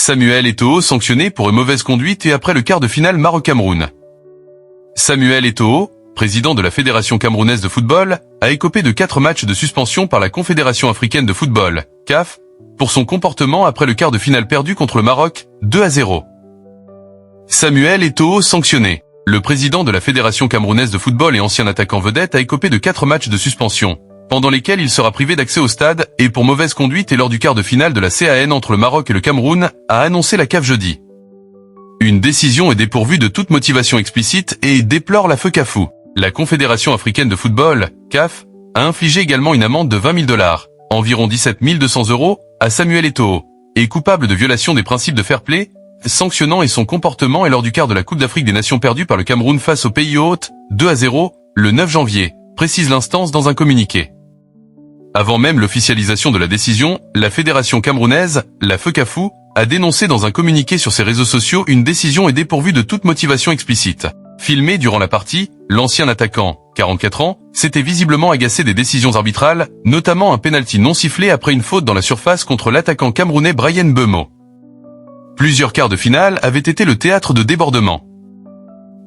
Samuel Eto'o sanctionné pour une mauvaise conduite et après le quart de finale Maroc-Cameroun. Samuel Eto'o, président de la Fédération camerounaise de football, a écopé de 4 matchs de suspension par la Confédération africaine de football, CAF, pour son comportement après le quart de finale perdu contre le Maroc, 2-0. Samuel Eto'o sanctionné. Le président de la Fédération camerounaise de football et ancien attaquant vedette a écopé de 4 matchs de suspension, pendant lesquels il sera privé d'accès au stade, et pour mauvaise conduite et lors du quart de finale de la CAN entre le Maroc et le Cameroun, a annoncé la CAF jeudi. Une décision est dépourvue de toute motivation explicite et déplore la FECAFOOT. La Confédération africaine de football, CAF, a infligé également une amende de 20 000 $, environ 17 200 €, à Samuel Eto'o, est coupable de violation des principes de fair play, sanctionnant et son comportement et lors du quart de la Coupe d'Afrique des Nations perdue par le Cameroun face au pays hôte, 2-0, le 9 janvier, précise l'instance dans un communiqué. Avant même l'officialisation de la décision, la fédération camerounaise, la FECAFOOT, a dénoncé dans un communiqué sur ses réseaux sociaux une décision est dépourvue de toute motivation explicite. Filmé durant la partie, l'ancien attaquant, 44 ans, s'était visiblement agacé des décisions arbitrales, notamment un pénalty non sifflé après une faute dans la surface contre l'attaquant camerounais Bryan Mbeumo. Plusieurs quarts de finale avaient été le théâtre de débordements.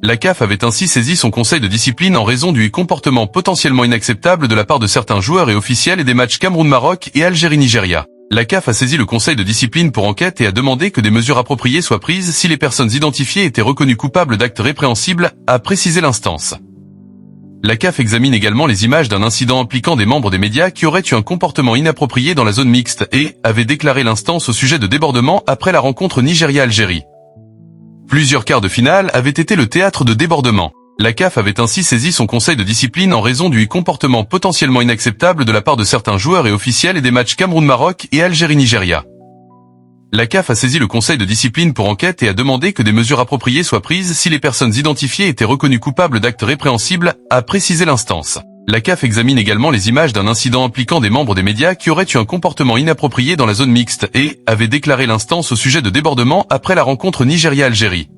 La CAF avait ainsi saisi son conseil de discipline en raison du comportement potentiellement inacceptable de la part de certains joueurs et officiels et des matchs Cameroun-Maroc et Algérie-Nigeria. La CAF a saisi le conseil de discipline pour enquête et a demandé que des mesures appropriées soient prises si les personnes identifiées étaient reconnues coupables d'actes répréhensibles, a précisé l'instance. La CAF examine également les images d'un incident impliquant des membres des médias qui auraient eu un comportement inapproprié dans la zone mixte et avait déclaré l'instance au sujet de débordements après la rencontre Nigeria-Algérie. Plusieurs quarts de finale avaient été le théâtre de débordements. La CAF avait ainsi saisi son conseil de discipline en raison du comportement potentiellement inacceptable de la part de certains joueurs et officiels et des matchs Cameroun-Maroc et Algérie-Nigeria. La CAF a saisi le conseil de discipline pour enquête et a demandé que des mesures appropriées soient prises si les personnes identifiées étaient reconnues coupables d'actes répréhensibles, a précisé l'instance. La CAF examine également les images d'un incident impliquant des membres des médias qui auraient eu un comportement inapproprié dans la zone mixte et avait déclaré l'instance au sujet de débordements après la rencontre Nigeria-Algérie.